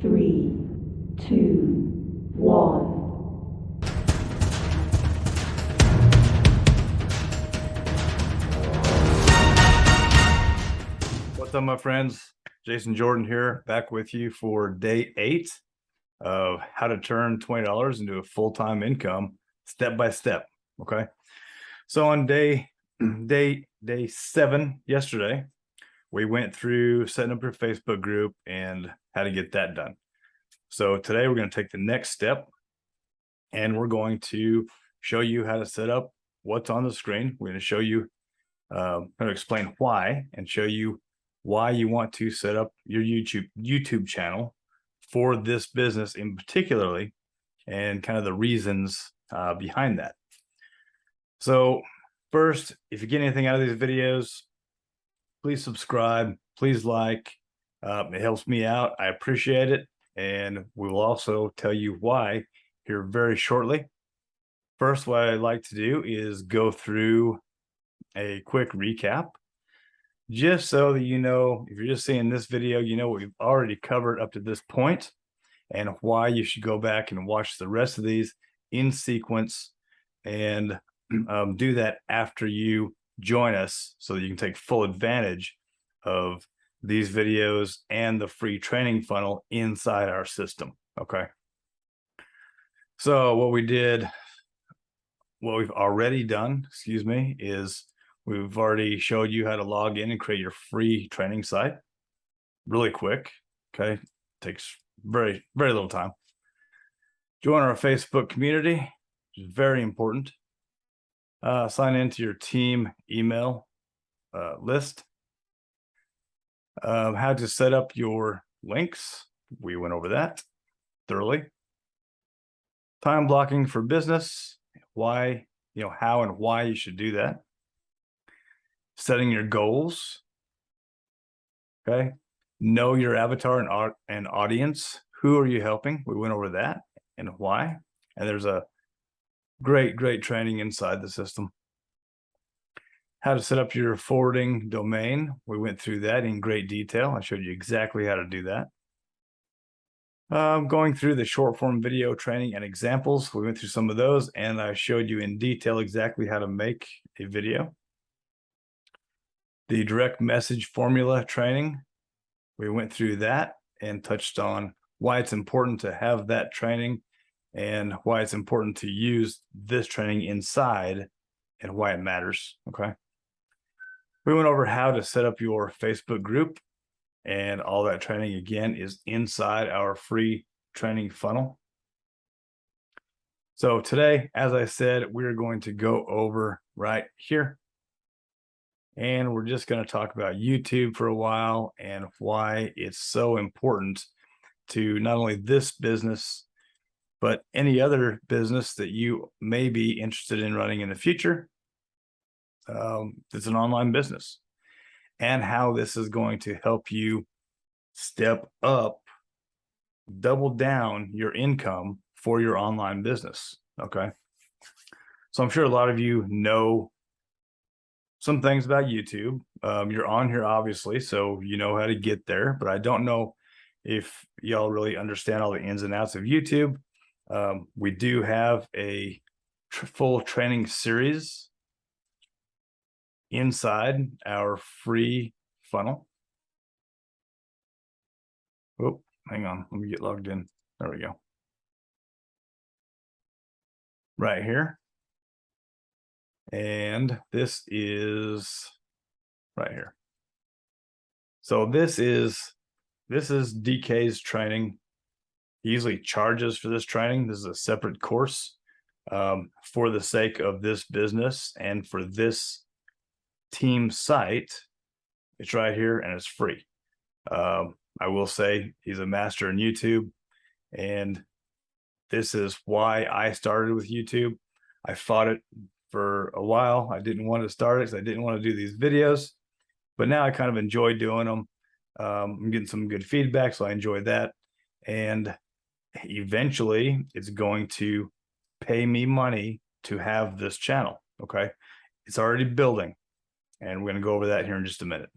3, 2, 1. What's up, my friends? Jason Jordan here, back with you for day 8 of how to turn $20 into a full-time income step by step. Okay, so on day 7 yesterday, we went through setting up your Facebook group and how to get that done. So today we're going to take the next step, and we're going to show you how to set up what's on the screen. We're going to show you how to explain why, and show you why you want to set up your YouTube channel for this business in particularly, and kind of the reasons behind that. So first, if you get anything out of these videos, please subscribe, please like. It helps me out. I appreciate it. And we will also tell you why here very shortly. First, what I'd like to do is go through a quick recap, just so that you know, if you're just seeing this video, you know what we've already covered up to this point and why you should go back and watch the rest of these in sequence, and do that after you join us so that you can take full advantage of these videos and the free training funnel inside our system. Okay. So what we've already done, is we've already showed you how to log in and create your free training site really quick. Okay. Takes very, very little time. Join our Facebook community, which is very important. Sign into your team email list. How to set up your links. We went over that thoroughly. Time blocking for business. Why, how and why you should do that. Setting your goals. Okay. Know your avatar and audience. Who are you helping? We went over that and why. And there's a great training inside the system. How to set up your forwarding domain. We went through that in great detail. I showed you exactly how to do that. Going through the short form video training and examples. We went through some of those, and I showed you in detail exactly how to make a video. The direct message formula training. We went through that and touched on why it's important to have that training and why it's important to use this training inside and why it matters. Okay. We went over how to set up your Facebook group, and all that training again is inside our free training funnel. So today, as I said, we're going to go over right here, and we're just going to talk about YouTube for a while and why it's so important to not only this business, but any other business that you may be interested in running in the future. It's an online business, and how this is going to help you step up, double down your income for your online business. Okay. So I'm sure a lot of you know some things about YouTube. You're on here, obviously, so you know how to get there, but I don't know if y'all really understand all the ins and outs of YouTube. We do have a full training series inside our free funnel. Oh, hang on. Let me get logged in. There we go. Right here. And this is right here. So this is DK's training. He usually charges for this training. This is a separate course for the sake of this business and for this team site. It's right here and it's free. I will say he's a master in YouTube, and this is why I started with YouTube. I fought it for a while. I didn't want to start it because I didn't want to do these videos, but now I kind of enjoy doing them. I'm getting some good feedback, so I enjoy that. And eventually it's going to pay me money to have this channel. Okay. It's already building, and we're going to go over that here in just a minute.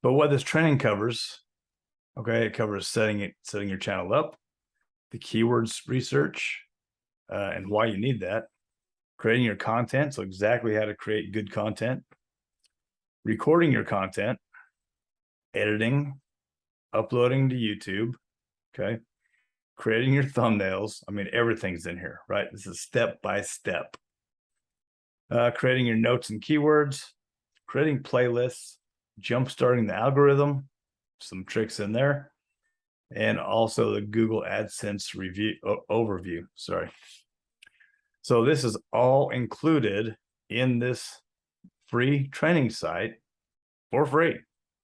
But what this training covers Okay, it covers setting your channel up, the keywords research, and why you need that, creating your content, so exactly how to create good content, recording your content, editing, uploading to YouTube, okay, creating your thumbnails. I mean, everything's in here, right? This is step by step. Creating your notes and keywords, creating playlists, jump-starting the algorithm, some tricks in there, and also the Google AdSense overview. Sorry. So this is all included in this free training site for free.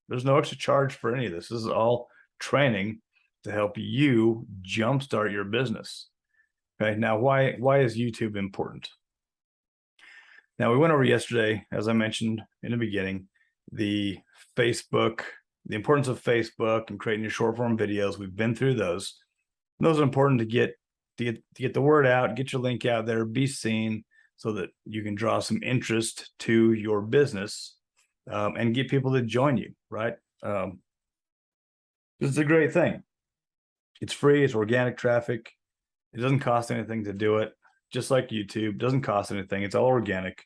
There's no extra charge for any of this. This is all training to help you jumpstart your business. Okay. Now, why is YouTube important? Now, we went over yesterday, as I mentioned in the beginning, the importance of Facebook and creating your short form videos. We've been through those. And those are important to get the word out, get your link out there, be seen, so that you can draw some interest to your business, and get people to join you, right? This is a great thing. It's free, it's organic traffic. It doesn't cost anything to do it. Just like YouTube, doesn't cost anything. It's all organic.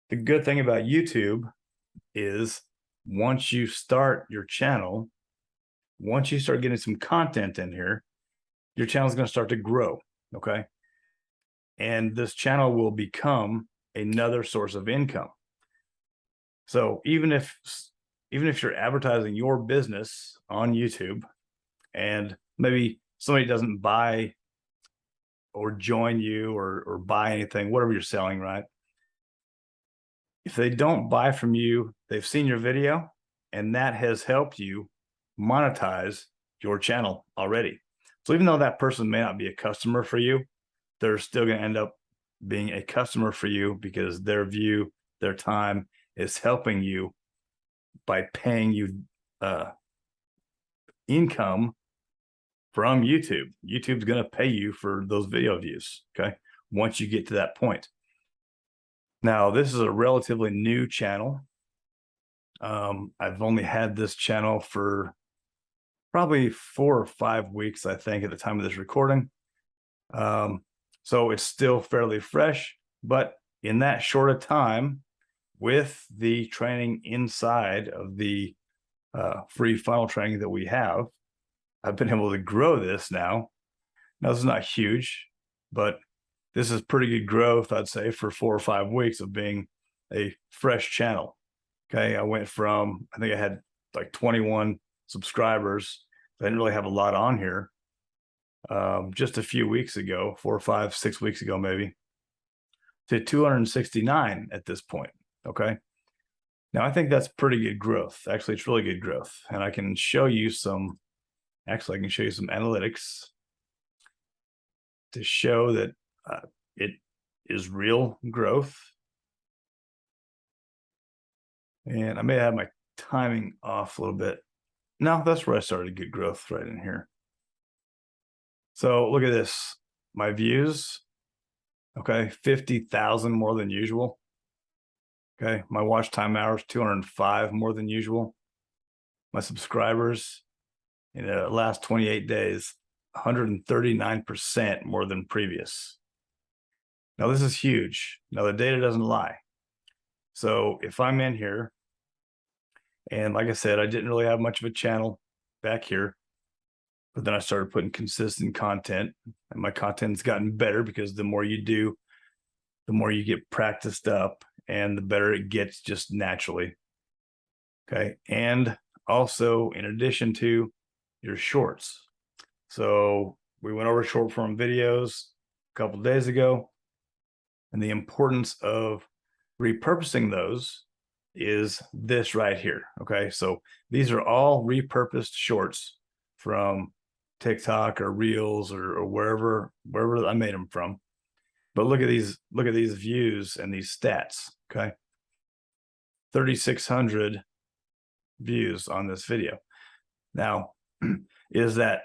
The good thing about YouTube is once you start your channel, once you start getting some content in here, your channel is going to start to grow. Okay. And this channel will become another source of income. So even if you're advertising your business on YouTube and maybe somebody doesn't buy or join you or buy anything, whatever you're selling, right? If they don't buy from you, they've seen your video and that has helped you monetize your channel already. So even though that person may not be a customer for you, they're still going to end up being a customer for you because their view, their time is helping you by paying you income from YouTube. YouTube's going to pay you for those video views. Okay. Once you get to that point. Now, this is a relatively new channel. I've only had this channel for probably 4 or 5 weeks, I think, at the time of this recording. So it's still fairly fresh, but in that short a time, with the training inside of the free funnel training that we have, I've been able to grow this now. Now, this is not huge, but this is pretty good growth, I'd say, for 4 or 5 weeks of being a fresh channel. Okay, I went from, I think I had like 21 subscribers. I didn't really have a lot on here. Just a few weeks ago, 4 or 5, 6 weeks ago, maybe, to 269 at this point. Okay. Now, I think that's pretty good growth. Actually, it's really good growth. And I can show you some, actually, I can show you some analytics to show that it is real growth. And I may have my timing off a little bit. No, that's where I started good growth, right in here. So look at this, my views, okay, 50,000 more than usual. Okay, my watch time hours, 205 more than usual. My subscribers in the last 28 days, 139% more than previous. Now, this is huge. Now, the data doesn't lie. So if I'm in here, and like I said, I didn't really have much of a channel back here, but then I started putting consistent content, and my content's gotten better because the more you do, the more you get practiced up and the better it gets just naturally. Okay. And also, in addition to your shorts. So we went over short form videos a couple of days ago, and the importance of repurposing those is this right here. Okay. So these are all repurposed shorts from TikTok or Reels or wherever I made them from. But look at these views and these stats. Okay. 3,600 views on this video. Now, is that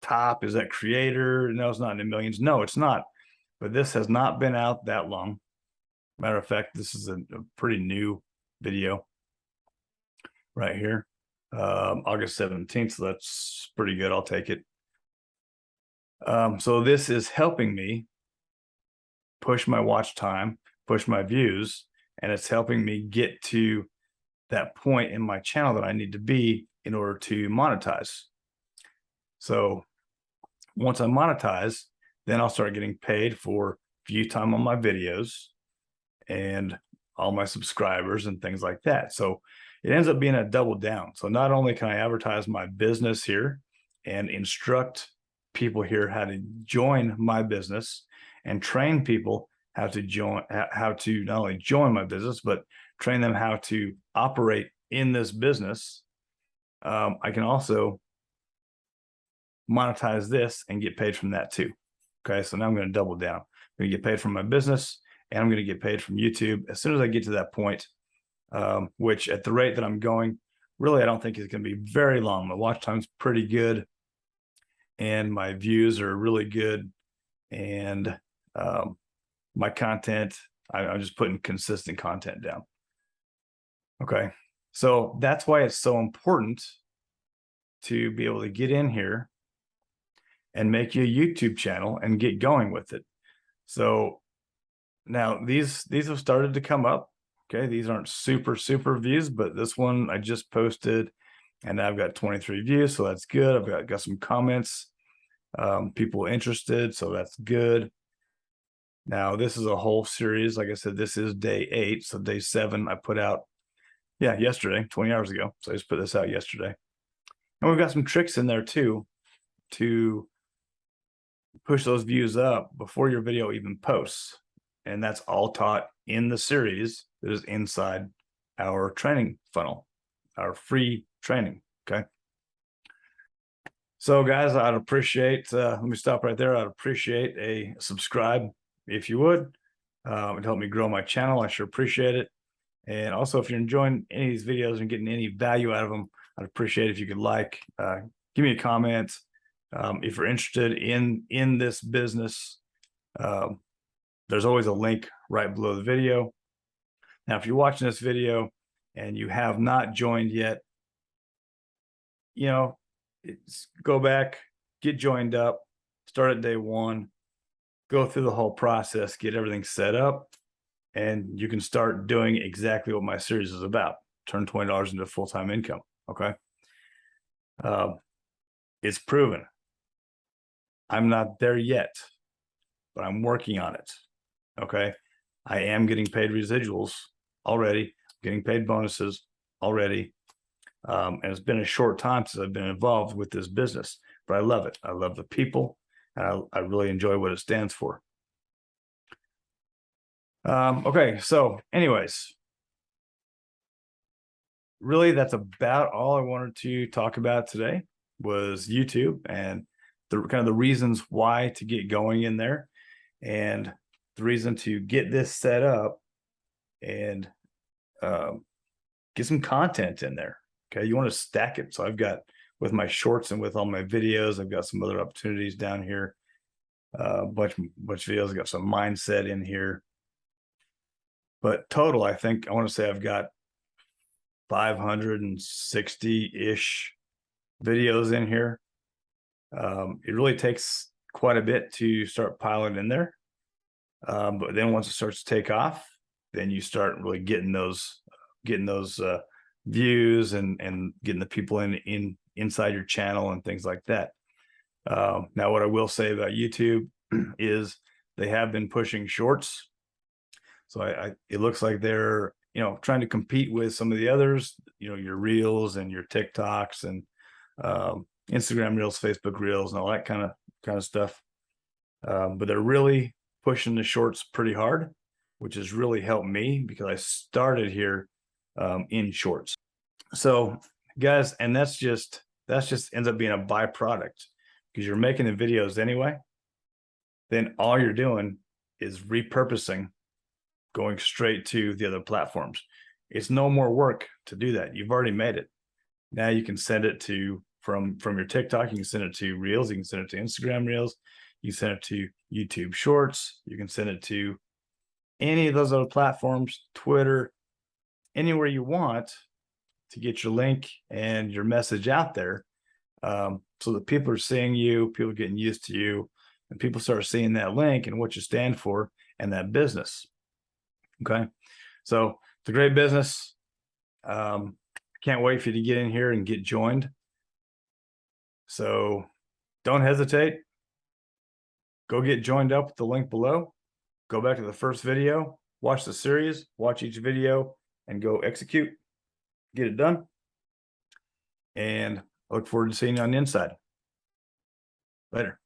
top? Is that creator? No, it's not in the millions. No, it's not. But this has not been out that long. Matter of fact, this is a pretty new video right here. August 17th. So that's pretty good. I'll take it. So this is helping me push my watch time, push my views, and it's helping me get to that point in my channel that I need to be in order to monetize. So once I monetize, then I'll start getting paid for view time on my videos and all my subscribers and things like that. So it ends up being a double down. So not only can I advertise my business here and instruct people here how to join my business and train people how to not only join my business, but train them how to operate in this business. I can also monetize this and get paid from that too. Okay, so now I'm going to double down. I'm going to get paid from my business, and I'm going to get paid from YouTube as soon as I get to that point, which at the rate that I'm going, really, I don't think it's going to be very long. My watch time's pretty good, and my views are really good, and my content, I'm just putting consistent content down. Okay, so that's why it's so important to be able to get in here and make you a YouTube channel and get going with it. So now these have started to come up. Okay, these aren't super views, but this one I just posted and I've got 23 views, so that's good. I've got some comments, people interested, so that's good. Now this is a whole series. Like I said, this is day 8, so day 7 I put out, yeah, yesterday, 20 hours ago. So I just put this out yesterday. And we've got some tricks in there too to push those views up before your video even posts. And that's all taught in the series that is inside our training funnel, our free training. Okay. So guys, I'd appreciate, let me stop right there. I'd appreciate a subscribe if you would. It'd help me grow my channel. I sure appreciate it. And also, if you're enjoying any of these videos and getting any value out of them, I'd appreciate if you could like, give me a comment. If you're interested in this business, there's always a link right below the video. Now, if you're watching this video and you have not joined yet, you know, go back, get joined up, start at day 1, go through the whole process, get everything set up, and you can start doing exactly what my series is about. Turn $20 into full-time income. Okay. It's proven. I'm not there yet, but I'm working on it. Okay. I am getting paid residuals already, getting paid bonuses already. And it's been a short time since I've been involved with this business, but I love it. I love the people, and I really enjoy what it stands for. Okay. So anyways, really that's about all I wanted to talk about today was YouTube and the kind of the reasons why to get going in there and the reason to get this set up and get some content in there. Okay, you want to stack it. So I've got, with my shorts and with all my videos, I've got some other opportunities down here. Bunch of videos. I've got some mindset in here. But total, I think I want to say I've got 560-ish videos in here. It really takes quite a bit to start piling in there. But then once it starts to take off, then you start really getting those views and getting the people inside your channel and things like that. Now, what I will say about YouTube is they have been pushing shorts. So it looks like they're, trying to compete with some of the others, your reels and your TikToks and Instagram reels, Facebook reels, and all that kind of stuff. But they're really pushing the shorts pretty hard, which has really helped me because I started here in shorts. So guys, and that's just ends up being a byproduct because you're making the videos anyway. Then all you're doing is repurposing, going straight to the other platforms. It's no more work to do that. You've already made it. Now you can send it to from your TikTok, you can send it to Reels, you can send it to Instagram Reels, you can send it to YouTube Shorts, you can send it to any of those other platforms, Twitter, anywhere you want to get your link and your message out there, so that people are seeing you, people are getting used to you, and people start seeing that link and what you stand for and that business. Okay, so it's a great business. Can't wait for you to get in here and get joined. So don't hesitate. Go get joined up with the link below. Go back to the first video, watch the series, watch each video, and go execute. Get it done. And I look forward to seeing you on the inside. Later.